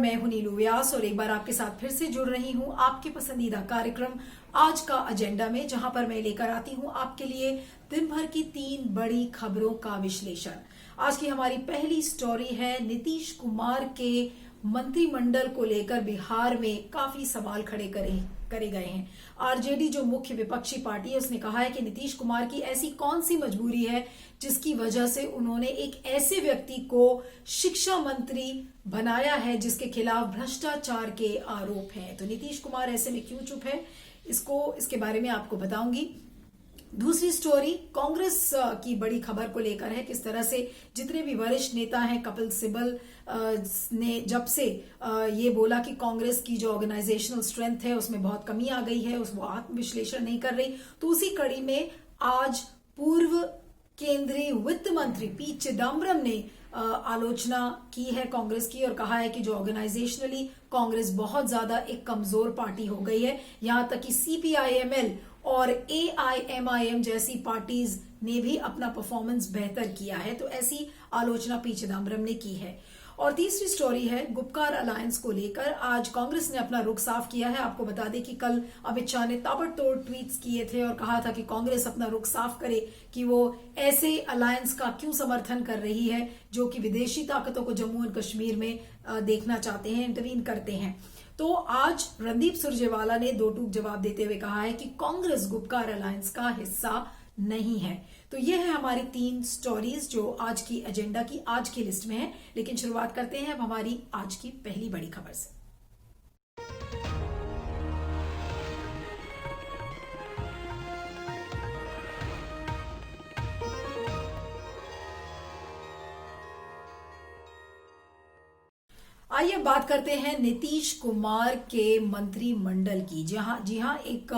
मैं हूं नीलू व्यास और एक बार आपके साथ फिर से जुड़ रही हूं आपके पसंदीदा कार्यक्रम आज का एजेंडा में, जहां पर मैं लेकर आती हूं आपके लिए दिन भर की 3 बड़ी खबरों का विश्लेषण। आज की हमारी पहली स्टोरी है नीतीश कुमार के मंत्रिमंडल को लेकर बिहार में काफी सवाल खड़े करे गए हैं। आरजेडी जो मुख्य विपक्षी पार्टी है उसने कहा है कि नीतीश कुमार की ऐसी कौन सी मजबूरी है जिसकी वजह से उन्होंने एक ऐसे व्यक्ति को शिक्षा मंत्री बनाया है जिसके खिलाफ भ्रष्टाचार के आरोप हैं। तो नीतीश कुमार ऐसे में क्यों चुप है, इसके बारे में आपको बताऊंगी। दूसरी स्टोरी कांग्रेस की बड़ी खबर को लेकर है। किस तरह से जितने भी वरिष्ठ नेता हैं, कपिल सिब्बल ने जब से ये बोला कि कांग्रेस की जो ऑर्गेनाइजेशनल स्ट्रेंथ है उसमें बहुत कमी आ गई है, वो आत्मविश्लेषण नहीं कर रही, तो उसी कड़ी में आज पूर्व केंद्रीय वित्त मंत्री पी चिदम्बरम ने आलोचना की है कांग्रेस की और कहा है कि जो ऑर्गेनाइजेशनली कांग्रेस बहुत ज्यादा एक कमजोर पार्टी हो गई है। यहां तक कि सीपीआईएमएल और एआईएमआईएम जैसी पार्टीज ने भी अपना परफॉर्मेंस बेहतर किया है। तो ऐसी आलोचना पी चिदम्बरम ने की है। और तीसरी स्टोरी है गुपकार अलायंस को लेकर। आज कांग्रेस ने अपना रुख साफ किया है। आपको बता दें कि कल अमित शाह ने ताबड़तोड़ ट्वीट्स किए थे और कहा था कि कांग्रेस अपना रुख साफ करे कि वो ऐसे अलायंस का क्यों समर्थन कर रही है जो कि विदेशी ताकतों को जम्मू एंड कश्मीर में देखना चाहते हैं, इंटरवीन करते हैं। तो आज रणदीप सुरजेवाला ने दो टूक जवाब देते हुए कहा है कि कांग्रेस गुपकार अलायंस का हिस्सा नहीं है। तो ये है हमारी 3 स्टोरीज जो आज की एजेंडा की आज की लिस्ट में है। लेकिन शुरुआत करते हैं अब हमारी आज की पहली बड़ी खबर से। आइए बात करते हैं नीतीश कुमार के मंत्रिमंडल की। जी हाँ, एक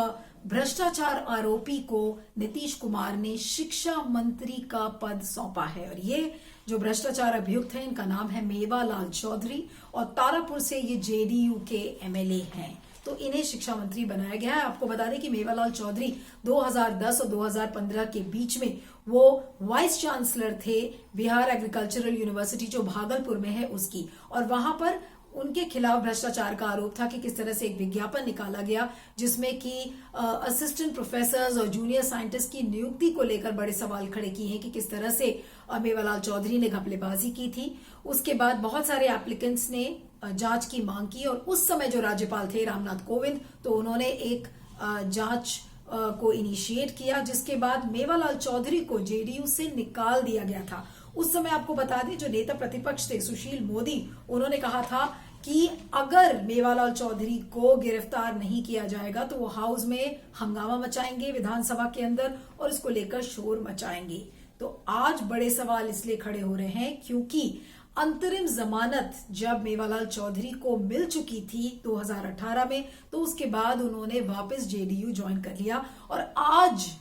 भ्रष्टाचार आरोपी को नीतीश कुमार ने शिक्षा मंत्री का पद सौंपा है और ये जो भ्रष्टाचार अभियुक्त हैं इनका नाम है मेवालाल चौधरी और तारापुर से ये जेडीयू के एमएलए हैं। तो इन्हें शिक्षा मंत्री बनाया गया है। आपको बता दें कि मेवालाल चौधरी 2010 और 2015 के बीच में वो वाइस चांसलर थे बिहार एग्रीकल्चरल यूनिवर्सिटी जो भागलपुर में है उसकी, और वहां पर उनके खिलाफ भ्रष्टाचार का आरोप था कि किस तरह से एक विज्ञापन निकाला गया जिसमें कि असिस्टेंट प्रोफेसर्स और जूनियर साइंटिस्ट की नियुक्ति को लेकर बड़े सवाल खड़े किए हैं कि किस तरह से मेवालाल चौधरी ने घपलेबाजी की थी। उसके बाद बहुत सारे एप्लीकेंट्स ने जांच की मांग की और उस समय जो राज्यपाल थे रामनाथ कोविंद, तो उन्होंने एक जांच को इनिशिएट किया, जिसके बाद मेवालाल चौधरी को जेडीयू से निकाल दिया गया था। उस समय आपको बता दें जो नेता प्रतिपक्ष थे सुशील मोदी, उन्होंने कहा था कि अगर मेवालाल चौधरी को गिरफ्तार नहीं किया जाएगा तो वो हाउस में हंगामा मचाएंगे विधानसभा के अंदर और इसको लेकर शोर मचाएंगे। तो आज बड़े सवाल इसलिए खड़े हो रहे हैं क्योंकि अंतरिम जमानत जब मेवालाल चौधरी को मिल चुकी थी 2018 में, तो उसके बाद उन्होंने वापस जेडीयू ज्वाइन कर लिया और आज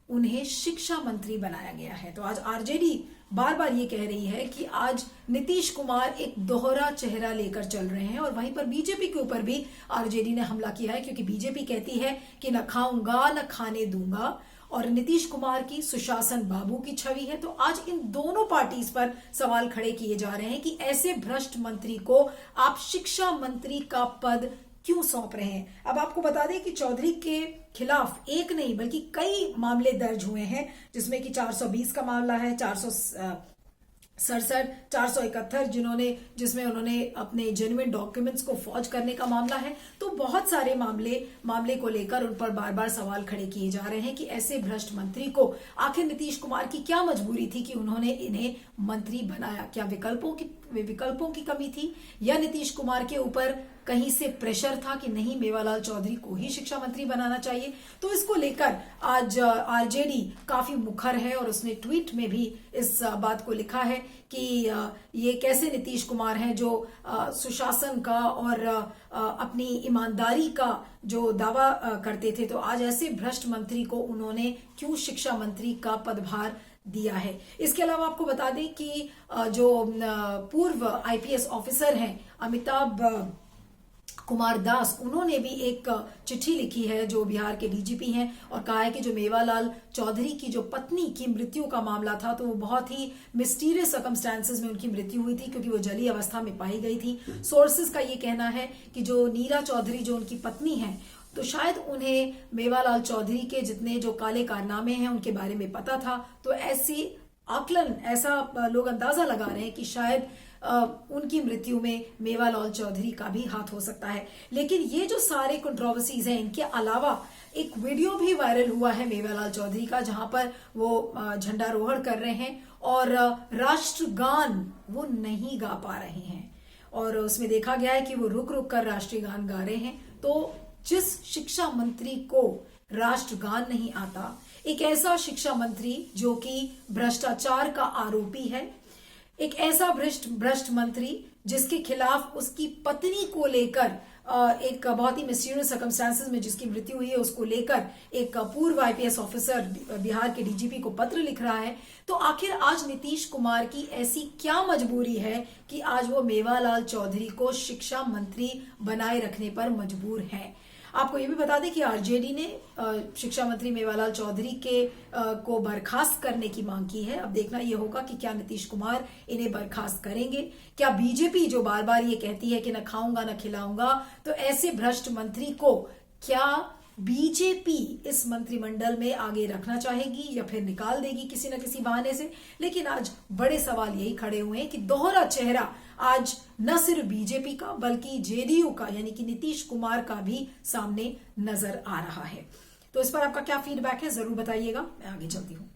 उन्हें शिक्षा मंत्री बनाया गया है। तो आज आरजेडी बार बार ये कह रही है कि आज नीतीश कुमार एक दोहरा चेहरा लेकर चल रहे हैं और वहीं पर बीजेपी के ऊपर भी आरजेडी ने हमला किया है क्योंकि बीजेपी कहती है कि न खाऊंगा न खाने दूंगा और नीतीश कुमार की सुशासन बाबू की छवि है। तो आज इन दोनों पार्टीज पर सवाल खड़े किए जा रहे हैं कि ऐसे भ्रष्ट मंत्री को आप शिक्षा मंत्री का पद क्यों सौंप रहे हैं। अब आपको बता दें कि चौधरी के खिलाफ एक नहीं बल्कि कई मामले दर्ज हुए हैं, जिसमें कि 420 का मामला है, 467, 471 जिसमें उन्होंने अपने जेन्युइन डॉक्यूमेंट्स को फॉर्ज करने का मामला है। तो बहुत सारे मामले को लेकर उन पर बार बार सवाल खड़े किए जा रहे हैं कि ऐसे भ्रष्ट मंत्री को आखिर नीतीश कुमार की क्या मजबूरी थी कि उन्होंने इन्हें मंत्री बनाया। क्या विकल्पों की कमी थी या नीतीश कुमार के ऊपर कहीं से प्रेशर था कि नहीं मेवालाल चौधरी को ही शिक्षा मंत्री बनाना चाहिए। तो इसको लेकर आज आरजेडी काफी मुखर है और उसने ट्वीट में भी इस बात को लिखा है कि ये कैसे नीतीश कुमार हैं जो सुशासन का और अपनी ईमानदारी का जो दावा करते थे, तो आज ऐसे भ्रष्ट मंत्री को उन्होंने क्यों शिक्षा मंत्री का पदभार दिया है। इसके अलावा आपको बता दें कि जो पूर्व आईपीएस ऑफिसर हैं अमिताभ कुमार दास, उन्होंने भी एक चिट्ठी लिखी है, जो बिहार के डीजीपी हैं, और कहा है कि जो मेवालाल चौधरी की जो पत्नी की मृत्यु का मामला था, तो वो बहुत ही मिस्टीरियस सर्कमस्टांसेस में उनकी मृत्यु हुई थी, क्योंकि वो जली अवस्था में पाई गई थी। सोर्सेस का ये कहना है कि जो नीरा चौधरी, जो उनकी पत्नी है, तो शायद उन्हें मेवालाल चौधरी के जितने जो काले कारनामे हैं उनके बारे में पता था। तो ऐसी आकलन, ऐसा लोग अंदाजा लगा रहे हैं कि शायद उनकी मृत्यु में मेवालाल चौधरी का भी हाथ हो सकता है। लेकिन ये जो सारे कंट्रोवर्सीज हैं, इनके अलावा एक वीडियो भी वायरल हुआ है मेवालाल चौधरी का, जहां पर वो झंडारोहण कर रहे हैं और राष्ट्रगान वो नहीं गा पा रहे हैं, और उसमें देखा गया है कि वो रुक रुक कर राष्ट्रीय गान गा रहे हैं। तो जिस शिक्षा मंत्री को राष्ट्रगान नहीं आता, एक ऐसा शिक्षा मंत्री जो कि भ्रष्टाचार का आरोपी है, एक ऐसा भ्रष्ट मंत्री जिसके खिलाफ उसकी पत्नी को लेकर एक बहुत ही मिस्टीरियस सर्कमस्टांसेस में जिसकी मृत्यु हुई है, उसको लेकर एक पूर्व आईपीएस ऑफिसर बिहार के डीजीपी को पत्र लिख रहा है। तो आखिर आज नीतीश कुमार की ऐसी क्या मजबूरी है कि आज वो मेवालाल चौधरी को शिक्षा मंत्री बनाए रखने पर मजबूर हैं? आपको ये भी बता दें कि आरजेडी ने शिक्षा मंत्री मेवालाल चौधरी को बर्खास्त करने की मांग की है। अब देखना ये होगा कि क्या नीतीश कुमार इन्हें बर्खास्त करेंगे। क्या बीजेपी, जो बार बार ये कहती है कि न खाऊंगा न खिलाऊंगा, तो ऐसे भ्रष्ट मंत्री को क्या बीजेपी इस मंत्रिमंडल में आगे रखना चाहेगी या फिर निकाल देगी किसी न किसी बहाने से? लेकिन आज बड़े सवाल यही खड़े हुए हैं कि दोहरा चेहरा आज न सिर्फ बीजेपी का बल्कि जेडीयू का, यानी कि नीतीश कुमार का भी सामने नजर आ रहा है। तो इस पर आपका क्या फीडबैक है, जरूर बताइएगा। मैं आगे चलती हूं।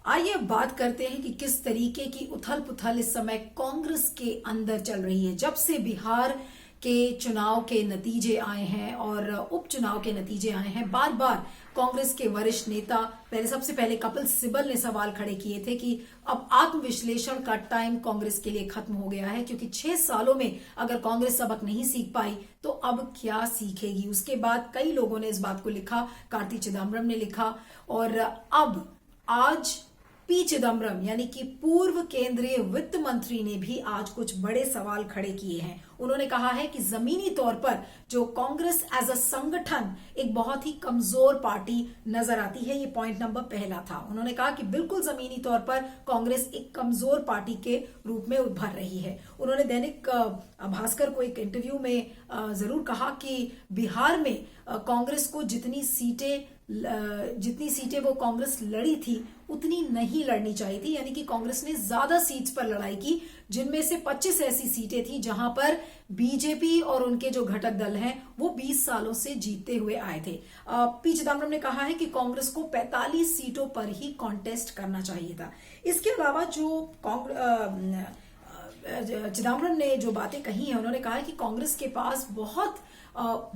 आइए बात करते हैं कि किस तरीके की उथल पुथल इस समय कांग्रेस के अंदर चल रही है। जब से बिहार के चुनाव के नतीजे आए हैं और उपचुनाव के नतीजे आए हैं, बार बार कांग्रेस के वरिष्ठ नेता, सबसे पहले कपिल सिब्बल ने सवाल खड़े किए थे कि अब आत्मविश्लेषण का टाइम कांग्रेस के लिए खत्म हो गया है, क्योंकि 6 सालों में अगर कांग्रेस सबक नहीं सीख पाई तो अब क्या सीखेगी। उसके बाद कई लोगों ने इस बात को लिखा, कार्ति चिदम्बरम ने लिखा, और अब आज पी चिदम्बरम यानी कि पूर्व केंद्रीय वित्त मंत्री ने भी आज कुछ बड़े सवाल खड़े किए हैं। उन्होंने कहा है कि जमीनी तौर पर जो कांग्रेस एज अ संगठन एक बहुत ही कमजोर पार्टी नजर आती है। ये पॉइंट नंबर पहला था। उन्होंने कहा कि बिल्कुल जमीनी तौर पर कांग्रेस एक कमजोर पार्टी के रूप में उभर रही है। उन्होंने दैनिक भास्कर को एक इंटरव्यू में जरूर कहा कि बिहार में कांग्रेस को जितनी सीटें वो कांग्रेस लड़ी थी उतनी नहीं लड़नी चाहिए थी, यानी कि कांग्रेस ने ज्यादा सीट्स पर लड़ाई की, जिनमें से 25 ऐसी सीटें थी जहां पर बीजेपी और उनके जो घटक दल हैं वो 20 सालों से जीतते हुए आए थे। पी चिदम्बरम ने कहा है कि कांग्रेस को 45 सीटों पर ही कॉन्टेस्ट करना चाहिए था। इसके अलावा जो चिदम्बरम ने जो बातें कही हैं, उन्होंने कहा है कि कांग्रेस के पास बहुत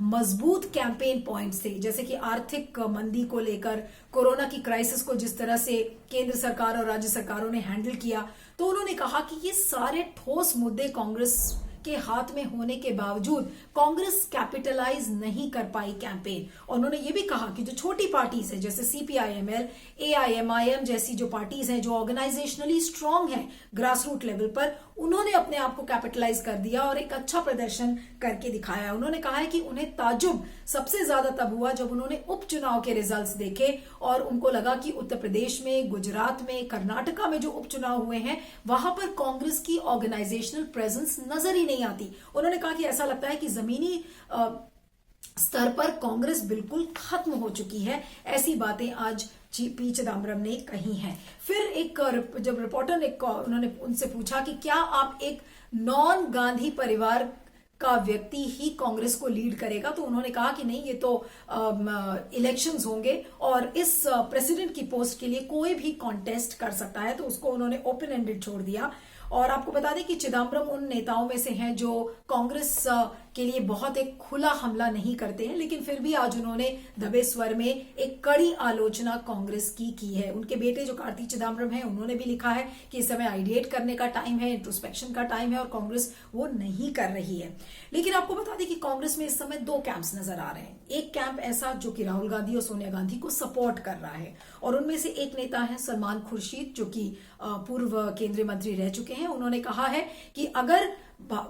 मजबूत कैंपेन पॉइंट्स थे, जैसे कि आर्थिक मंदी को लेकर, कोरोना की क्राइसिस को जिस तरह से केंद्र सरकार और राज्य सरकारों ने हैंडल किया। तो उन्होंने कहा कि ये सारे ठोस मुद्दे कांग्रेस के हाथ में होने के बावजूद कांग्रेस कैपिटलाइज नहीं कर पाई कैंपेन। और उन्होंने ये भी कहा कि जो छोटी पार्टीज है जैसे सीपीआईएमएल, एआईएमआईएम जैसी जो पार्टीज हैं जो ऑर्गेनाइजेशनली स्ट्रांग हैं ग्रास रूट लेवल पर, उन्होंने अपने आप को कैपिटलाइज कर दिया और एक अच्छा प्रदर्शन करके दिखाया। उन्होंने कहा है कि उन्हें ताजुब सबसे ज्यादा तब हुआ जब उन्होंने उपचुनाव के रिजल्ट्स देखे और उनको लगा कि उत्तर प्रदेश में, गुजरात में, कर्नाटका में जो उपचुनाव हुए हैं वहां पर कांग्रेस की ऑर्गेनाइजेशनल प्रेजेंस नजर ही नहीं आती। उन्होंने कहा कि ऐसा लगता है कि जमीनी स्तर पर कांग्रेस बिल्कुल खत्म हो चुकी है। ऐसी बातें आज पी चिदम्बरम ने कही हैं। फिर जब रिपोर्टर ने उन्होंने उनसे पूछा कि क्या आप एक नॉन गांधी परिवार का व्यक्ति ही कांग्रेस को लीड करेगा, तो उन्होंने कहा कि नहीं, ये तो इलेक्शंस होंगे और इस प्रेसिडेंट की पोस्ट के लिए कोई भी कॉन्टेस्ट कर सकता है, तो उसको उन्होंने ओपन एंडेड छोड़ दिया। और आपको बता दें कि चिदम्बरम उन नेताओं में से हैं जो कांग्रेस के लिए बहुत एक खुला हमला नहीं करते हैं, लेकिन फिर भी आज उन्होंने दबे स्वर में एक कड़ी आलोचना कांग्रेस की है। उनके बेटे जो कार्ति चिदम्बरम है, उन्होंने भी लिखा है कि इस समय आइडिएट करने का टाइम है, इंट्रोस्पेक्शन का टाइम है और कांग्रेस वो नहीं कर रही है। लेकिन आपको बता दें कि कांग्रेस में इस समय दो कैंप्स नजर आ रहे हैं। एक कैंप ऐसा जो कि राहुल गांधी और सोनिया गांधी को सपोर्ट कर रहा है और उनमें से एक नेता है सलमान खुर्शीद, जो कि पूर्व केंद्रीय मंत्री रह चुके हैं। उन्होंने कहा है कि अगर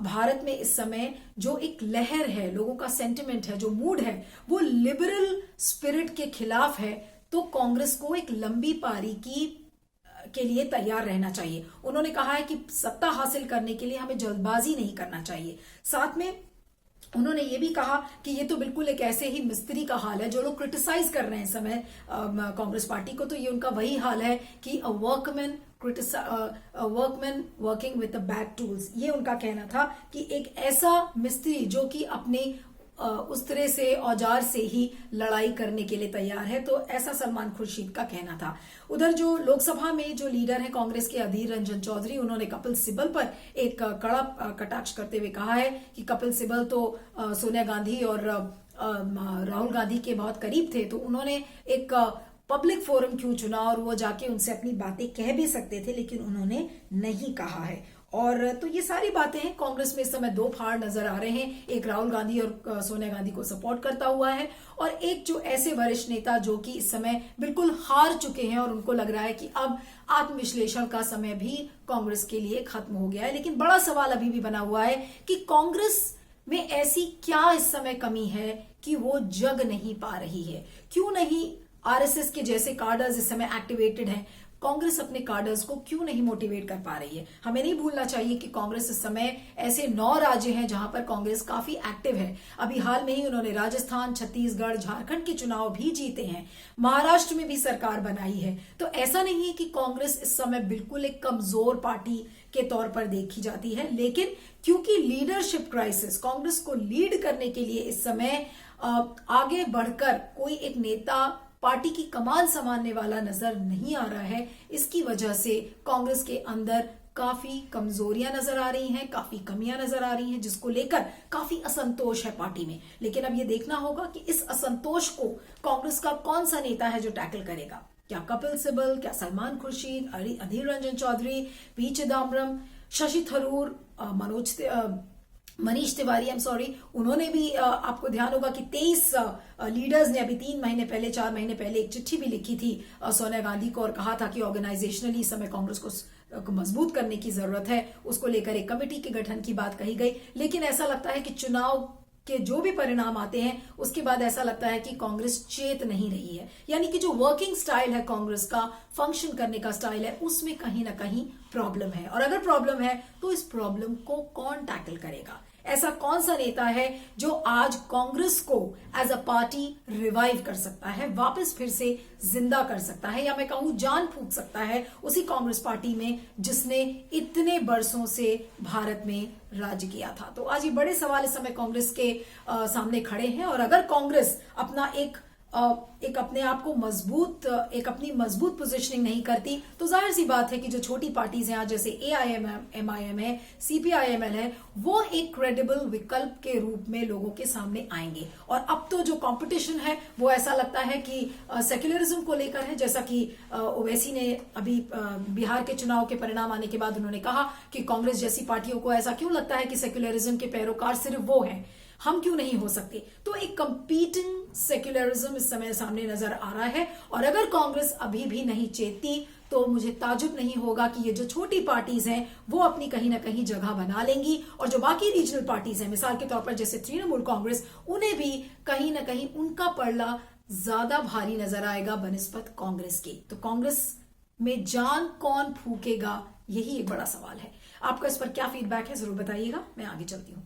भारत में इस समय जो एक लहर है, लोगों का सेंटिमेंट है, जो मूड है, वो लिबरल स्पिरिट के खिलाफ है, तो कांग्रेस को एक लंबी पारी के लिए तैयार रहना चाहिए। उन्होंने कहा है कि सत्ता हासिल करने के लिए हमें जल्दबाजी नहीं करना चाहिए। साथ में उन्होंने ये भी कहा कि ये तो बिल्कुल एक ऐसे ही मिस्त्री का हाल है, जो लोग क्रिटिसाइज कर रहे हैं इस समय कांग्रेस पार्टी को, तो ये उनका वही हाल है कि a workman working with bad tools. ये उनका कहना था कि एक ऐसा मिस्त्री जो कि अपने उस तरह से औजार से ही लड़ाई करने के लिए तैयार है, तो ऐसा सलमान खुर्शीद का कहना था। उधर जो लोकसभा में जो लीडर है कांग्रेस के अधीर रंजन चौधरी, उन्होंने कपिल सिब्बल पर एक कड़ा कटाक्ष करते हुए कहा है कि कपिल सिब्बल तो सोनिया गांधी और राहुल गांधी के बहुत करीब थे, तो उन्होंने एक पब्लिक फोरम क्यों चुना और वो जाके उनसे अपनी बातें कह भी सकते थे, लेकिन उन्होंने नहीं कहा है। और तो ये सारी बातें हैं। कांग्रेस में इस समय दो फाड़ नजर आ रहे हैं, एक राहुल गांधी और सोनिया गांधी को सपोर्ट करता हुआ है और एक जो ऐसे वरिष्ठ नेता जो कि इस समय बिल्कुल हार चुके हैं और उनको लग रहा है कि अब आत्मविश्लेषण का समय भी कांग्रेस के लिए खत्म हो गया है। लेकिन बड़ा सवाल अभी भी बना हुआ है कि कांग्रेस में ऐसी क्या इस समय कमी है कि वो जग नहीं पा रही है। क्यों नहीं आरएसएस के जैसे कार्डर्स इस समय एक्टिवेटेड हैं, कांग्रेस अपने कार्डर्स को क्यों नहीं मोटिवेट कर पा रही है। हमें नहीं भूलना चाहिए कि कांग्रेस इस समय ऐसे 9 राज्य हैं जहां पर कांग्रेस काफी एक्टिव है। अभी हाल में ही उन्होंने राजस्थान, छत्तीसगढ़, झारखंड के चुनाव भी जीते हैं, महाराष्ट्र में भी सरकार बनाई है। तो ऐसा नहीं है कि कांग्रेस इस समय बिल्कुल एक कमजोर पार्टी के तौर पर देखी जाती है, लेकिन क्योंकि लीडरशिप क्राइसिस, कांग्रेस को लीड करने के लिए इस समय आगे बढ़कर कोई एक नेता पार्टी की कमान संभालने वाला नजर नहीं आ रहा है, इसकी वजह से कांग्रेस के अंदर काफी कमजोरियां नजर आ रही हैं, काफी कमियां नजर आ रही हैं, जिसको लेकर काफी असंतोष है पार्टी में। लेकिन अब ये देखना होगा कि इस असंतोष को कांग्रेस का कौन सा नेता है जो टैकल करेगा। क्या कपिल सिब्बल, क्या सलमान खुर्शीद, अधीर रंजन चौधरी, पी चिदम्बरम, शशि थरूर, मनीष तिवारी, उन्होंने भी, आपको ध्यान होगा कि 23 लीडर्स ने अभी 3 महीने पहले, 4 महीने पहले एक चिट्ठी भी लिखी थी सोनिया गांधी को और कहा था कि ऑर्गेनाइजेशनली इस समय कांग्रेस को मजबूत करने की जरूरत है। उसको लेकर एक कमेटी के गठन की बात कही गई। लेकिन ऐसा लगता है कि चुनाव के जो भी परिणाम आते हैं उसके बाद ऐसा लगता है कि कांग्रेस चेत नहीं रही है, यानी कि जो वर्किंग स्टाइल है कांग्रेस का, फंक्शन करने का स्टाइल है, उसमें कहीं ना कहीं प्रॉब्लम है। और अगर प्रॉब्लम है तो इस प्रॉब्लम को कौन टैकल करेगा? ऐसा कौन सा नेता है जो आज कांग्रेस को एज अ पार्टी रिवाइव कर सकता है, वापस फिर से जिंदा कर सकता है, या मैं कहूं जान फूंक सकता है उसी कांग्रेस पार्टी में जिसने इतने बरसों से भारत में राज किया था। तो आज ये बड़े सवाल इस समय कांग्रेस के सामने खड़े हैं और अगर कांग्रेस अपना एक अपने आप को अपनी मजबूत पोजीशनिंग नहीं करती तो जाहिर सी बात है कि जो छोटी पार्टीज हैं आज, जैसे एआईएमआईएम है, सीपीआईएमएल है, वो एक क्रेडिबल विकल्प के रूप में लोगों के सामने आएंगे। और अब तो जो कंपटीशन है वो ऐसा लगता है कि सेक्युलरिज्म को लेकर है, जैसा कि ओवैसी ने अभी बिहार के चुनाव के परिणाम आने के बाद उन्होंने कहा कि कांग्रेस जैसी पार्टियों को ऐसा क्यों लगता है कि सेक्युलरिज्म के पैरोकार सिर्फ वो हैं, हम क्यों नहीं हो सकते। तो एक कंपीटिंग सेक्युलरिज्म इस समय सामने नजर आ रहा है और अगर कांग्रेस अभी भी नहीं चेतती तो मुझे ताजुब नहीं होगा कि ये जो छोटी पार्टीज हैं वो अपनी कहीं ना कहीं जगह बना लेंगी और जो बाकी रीजनल पार्टीज हैं, मिसाल के तौर पर जैसे तृणमूल कांग्रेस, उन्हें भी कहीं ना कहीं उनका पड़ला ज्यादा भारी नजर आएगा बनिस्बत कांग्रेस के। तो कांग्रेस में जान कौन फूकेगा, यही एक बड़ा सवाल है। आपका इस पर क्या फीडबैक है जरूर बताइएगा। मैं आगे चलती हूँ।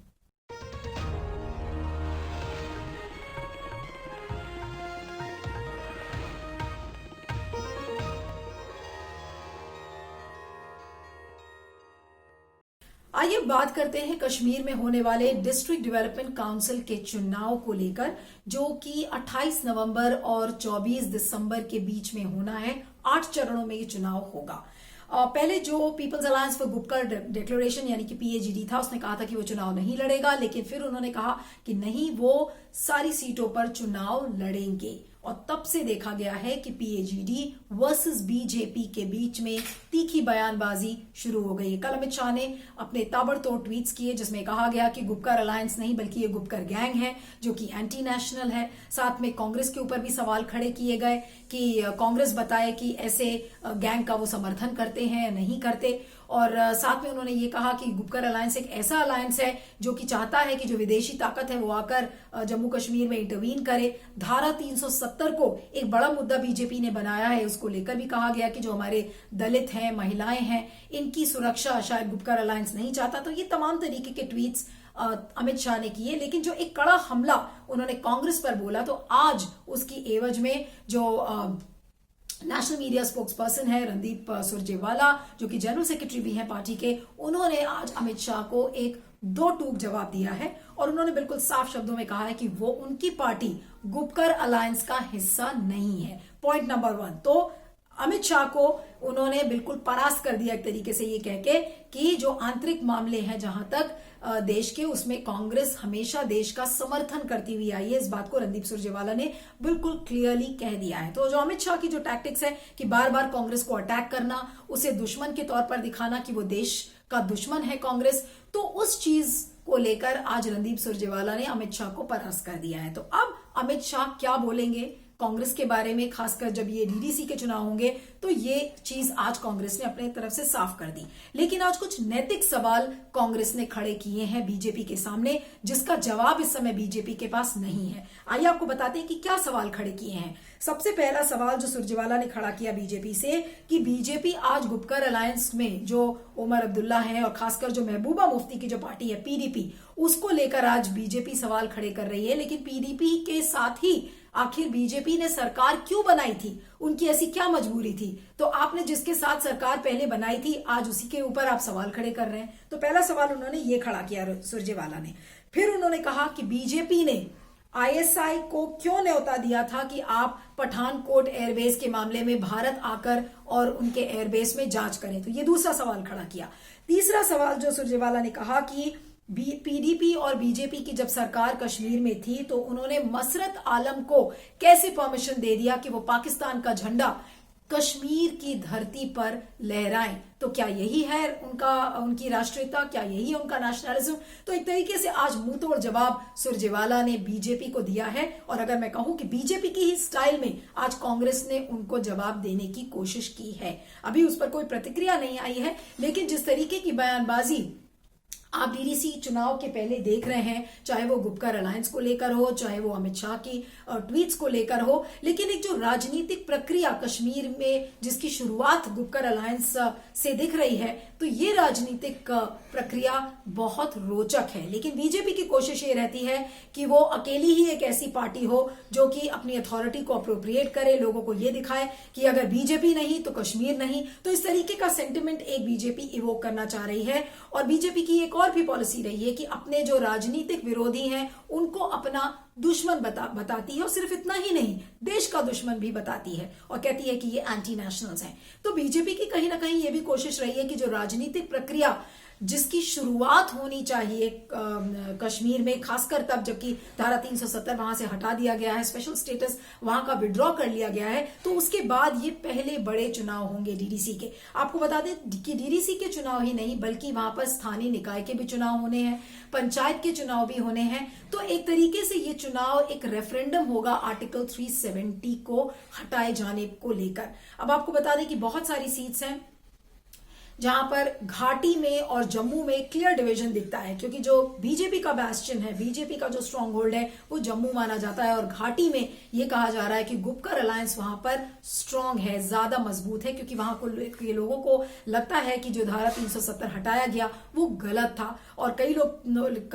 आइए बात करते हैं कश्मीर में होने वाले डिस्ट्रिक्ट डेवलपमेंट काउंसिल के चुनाव को लेकर, जो कि 28 नवंबर और 24 दिसंबर के बीच में होना है। 8 चरणों में ये चुनाव होगा। पहले जो people's alliance for Gupkar declaration यानी कि पीएजीडी था, उसने कहा था कि वो चुनाव नहीं लड़ेगा, लेकिन फिर उन्होंने कहा कि नहीं, वो सारी सीटों पर चुनाव लड़ेंगे। और तब से देखा गया है कि पीएजीडी वर्सेस बीजेपी के बीच में तीखी बयानबाजी शुरू हो गई है। कल अमित शाह ने अपने ताबड़तोड़ ट्वीट्स किए जिसमें कहा गया कि गुपकर अलायंस नहीं बल्कि ये गुपकर गैंग है जो कि एंटी नेशनल है। साथ में कांग्रेस के ऊपर भी सवाल खड़े किए गए कि कांग्रेस बताए कि ऐसे गैंग का वो समर्थन करते हैं या नहीं करते। और साथ में उन्होंने ये कहा कि गुपकर अलायंस एक ऐसा अलायंस है जो कि चाहता है कि जो विदेशी ताकत है वो आकर जम्मू कश्मीर में इंटरवीन करे। धारा 370 को एक बड़ा मुद्दा बीजेपी ने बनाया है, उसको लेकर भी कहा गया कि जो हमारे दलित हैं, महिलाएं हैं, इनकी सुरक्षा शायद गुपकर अलायंस नहीं चाहता। तो ये तमाम तरीके के ट्वीट्स अमित शाह ने किए, लेकिन जो एक कड़ा हमला उन्होंने कांग्रेस पर बोला, तो आज उसकी एवज में जो नेशनल मीडिया स्पोक्स पर्सन है रणदीप सुरजेवाला, जो कि जनरल सेक्रेटरी भी हैं पार्टी के, उन्होंने आज अमित शाह को एक दो टूक जवाब दिया है और उन्होंने बिल्कुल साफ शब्दों में कहा है कि वो उनकी पार्टी गुपकर अलायंस का हिस्सा नहीं है। पॉइंट नंबर 1, तो अमित शाह को उन्होंने बिल्कुल परास्त कर दिया एक तरीके से, ये कह के कि जो आंतरिक मामले हैं जहां तक देश के, उसमें कांग्रेस हमेशा देश का समर्थन करती हुई आई है। इस बात को रणदीप सुरजेवाला ने बिल्कुल क्लियरली कह दिया है। तो जो अमित शाह की जो टैक्टिक्स है कि बार बार कांग्रेस को अटैक करना, उसे दुश्मन के तौर पर दिखाना कि वो देश का दुश्मन है कांग्रेस, तो उस चीज को लेकर आज रणदीप सुरजेवाला ने अमित शाह को परास्त कर दिया है। तो अब अमित शाह क्या बोलेंगे कांग्रेस के बारे में, खासकर जब ये डीडीसी के चुनाव होंगे, तो ये चीज आज कांग्रेस ने अपने तरफ से साफ कर दी। लेकिन आज कुछ नैतिक सवाल कांग्रेस ने खड़े किए हैं बीजेपी के सामने, जिसका जवाब इस समय बीजेपी के पास नहीं है। आइए आपको बताते हैं कि क्या सवाल खड़े किए हैं। सबसे पहला सवाल जो सुरजेवाला ने खड़ा किया बीजेपी से कि बीजेपी आज गुपकर अलायंस में जो उमर अब्दुल्ला है और खासकर जो महबूबा मुफ्ती की जो पार्टी है पीडीपी, उसको लेकर आज बीजेपी सवाल खड़े कर रही है। लेकिन पीडीपी के साथ ही आखिर बीजेपी ने सरकार क्यों बनाई थी, उनकी ऐसी क्या मजबूरी थी? तो आपने जिसके साथ सरकार पहले बनाई थी, आज उसी के ऊपर आप सवाल खड़े कर रहे हैं। तो पहला सवाल उन्होंने ये खड़ा किया सुरजेवाला ने। फिर उन्होंने कहा कि बीजेपी ने आईएसआई को क्यों न्योता दिया था कि आप पठानकोट एयरबेस के मामले में भारत आकर और उनके एयरबेस में जांच करें। तो ये दूसरा सवाल खड़ा किया। तीसरा सवाल जो सुरजेवाला ने कहा कि पीडीपी और बीजेपी की जब सरकार कश्मीर में थी तो उन्होंने मसरत आलम को कैसे परमिशन दे दिया कि वो पाकिस्तान का झंडा कश्मीर की धरती पर लहराएं। तो क्या यही है उनकी राष्ट्रीयता, क्या यही है उनका नेशनलिज्म? तो एक तरीके से आज मुंह तोड़ जवाब सुरजेवाला ने बीजेपी को दिया है। और अगर मैं कहूं कि बीजेपी की ही स्टाइल में आज कांग्रेस ने उनको जवाब देने की कोशिश की है। अभी उस पर कोई प्रतिक्रिया नहीं आई है, लेकिन जिस तरीके की बयानबाजी आप डीडीसी चुनाव के पहले देख रहे हैं, चाहे वो गुपकर अलायंस को लेकर हो, चाहे वो अमित शाह की ट्वीट्स को लेकर हो, लेकिन एक जो राजनीतिक प्रक्रिया कश्मीर में जिसकी शुरुआत गुपकर अलायंस से दिख रही है, तो ये राजनीतिक प्रक्रिया बहुत रोचक है। लेकिन बीजेपी की कोशिश ये रहती है कि वो अकेली ही एक ऐसी पार्टी हो जो कि अपनी अथॉरिटी को अप्रोप्रिएट करे, लोगों को ये दिखाए कि अगर बीजेपी नहीं तो कश्मीर नहीं। तो इस तरीके का सेंटिमेंट एक बीजेपी इवोक करना चाह रही है। और बीजेपी की एक और भी पॉलिसी रही है कि अपने जो राजनीतिक विरोधी हैं उनको अपना दुश्मन बताती है, और सिर्फ इतना ही नहीं, देश का दुश्मन भी बताती है और कहती है कि ये एंटी नेशनल्स हैं। तो बीजेपी की कहीं ना कहीं ये भी कोशिश रही है कि जो राजनीतिक प्रक्रिया जिसकी शुरुआत होनी चाहिए कश्मीर में, खासकर तब जबकि धारा 370 वहां से हटा दिया गया है, स्पेशल स्टेटस वहां का विड्रॉ कर लिया गया है, तो उसके बाद ये पहले बड़े चुनाव होंगे डीडीसी के। आपको बता दें कि डीडीसी के चुनाव ही नहीं बल्कि वहां पर स्थानीय निकाय के भी चुनाव होने हैं, पंचायत के चुनाव भी होने हैं। तो एक तरीके से ये चुनाव एक रेफरेंडम होगा आर्टिकल 370 को हटाए जाने को लेकर। अब आपको बता दें कि बहुत सारी सीट्स हैं जहां पर घाटी में और जम्मू में क्लियर डिवीजन दिखता है, क्योंकि जो बीजेपी का बैस्टियन है, बीजेपी का जो स्ट्रांग होल्ड है वो जम्मू माना जाता है, और घाटी में ये कहा जा रहा है कि गुपकर अलायंस वहां पर स्ट्रांग है, ज्यादा मजबूत है, क्योंकि वहां के लोगों को लगता है कि जो धारा 370 हटाया गया वो गलत था। और कई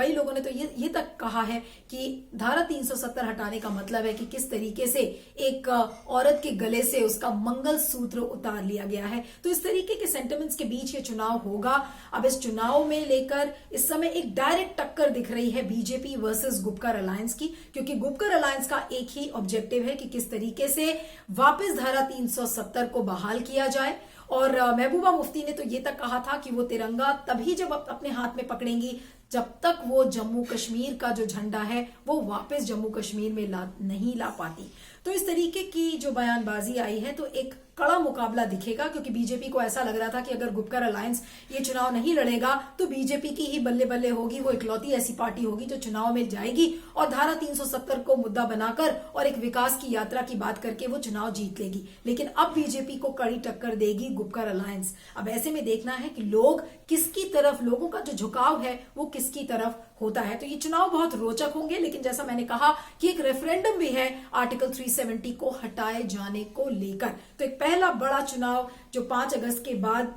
लोगों ने तो ये तक कहा है कि धारा 370 हटाने का मतलब है कि किस तरीके से एक औरत के गले से उसका मंगलसूत्र उतार लिया गया है। तो इस तरीके के सेंटिमेंट्स के बीच ये चुनाव होगा। अब इस चुनाव में लेकर इस समय एक डायरेक्ट टक्कर दिख रही है बीजेपी वर्सेस गुपकर अलायंस की, क्योंकि गुपकर अलायंस का एक ही ऑब्जेक्टिव है कि किस तरीके से वापस धारा 370 को बहाल किया जाए। और महबूबा मुफ्ती ने तो ये तक कहा था कि वो तिरंगा तभी जब अपने हाथ में पकड़ेंगी जब तक वो जम्मू कश्मीर का जो झंडा है वो वापस जम्मू कश्मीर में नहीं ला पाती। तो इस तरीके की जो बयानबाजी आई है तो एक कड़ा मुकाबला दिखेगा, क्योंकि बीजेपी को ऐसा लग रहा था कि अगर गुपकर अलायंस ये चुनाव नहीं लड़ेगा तो बीजेपी की ही बल्ले बल्ले होगी, वो इकलौती ऐसी पार्टी होगी जो चुनाव में जाएगी और धारा 370 को मुद्दा बनाकर और एक विकास की यात्रा की बात करके वो चुनाव जीत लेगी। लेकिन अब बीजेपी को कड़ी टक्कर देगी गुपकर अलायंस। अब ऐसे में देखना है कि लोग किसकी तरफ, लोगों का जो झुकाव है वो किसकी तरफ होता है। तो ये चुनाव बहुत रोचक होंगे, लेकिन जैसा मैंने कहा कि एक रेफरेंडम भी है आर्टिकल 370 को हटाए जाने को लेकर। तो एक पहला बड़ा चुनाव जो 5 अगस्त के बाद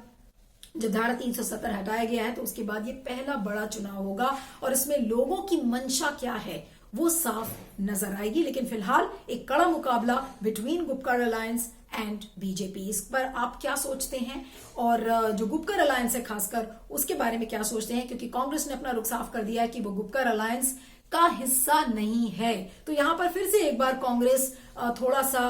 जब धारा 370 हटाया गया है तो उसके बाद ये पहला बड़ा चुनाव होगा और इसमें लोगों की मंशा क्या है वो साफ नजर आएगी। लेकिन फिलहाल एक कड़ा मुकाबला between Gupkar alliance and BJP. इस पर आप क्या सोचते हैं और जो गुपकर अलायंस है खासकर उसके बारे में क्या सोचते हैं, क्योंकि कांग्रेस ने अपना रुख साफ कर दिया है कि वो गुपकर अलायंस का हिस्सा नहीं है। तो यहां पर फिर से एक बार कांग्रेस थोड़ा सा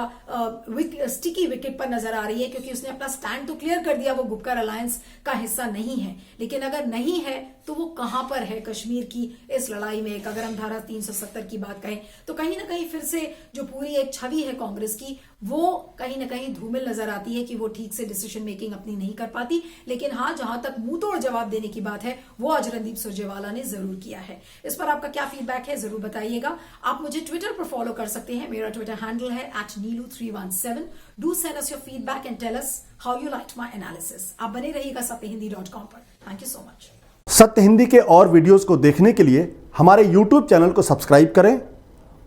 स्टिकी विकेट पर नजर आ रही है, क्योंकि उसने अपना स्टैंड तो क्लियर कर दिया वो गुपकर अलायंस का हिस्सा नहीं है, लेकिन अगर नहीं है तो वो कहां पर है कश्मीर की इस लड़ाई में। अगर हम धारा 370 की बात कहें तो कहीं ना कहीं फिर से जो पूरी एक छवि है कांग्रेस की वो कहीं ना कहीं धूमिल नजर आती है कि वो ठीक से डिसीजन मेकिंग अपनी नहीं कर पाती। लेकिन हाँ, जहां तक मुंह तोड़ जवाब देने की बात है वो आज रणदीप सुरजेवाला ने जरूर किया है। इस पर आपका क्या फीडबैक है जरूर बताइएगा। आप मुझे ट्विटर पर फॉलो कर सकते हैं, मेरा ट्विटर हैंडल है @neelu317। Do send us your feedback and tell us how you liked my analysis. आप बने रहिएगा satyhindi.com पर। थैंक यू सो मच। सत्य हिंदी के और वीडियोस को देखने के लिए हमारे YouTube चैनल को सब्सक्राइब करें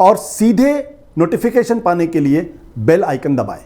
और सीधे नोटिफिकेशन पाने के लिए बेल आइकन दबाएं।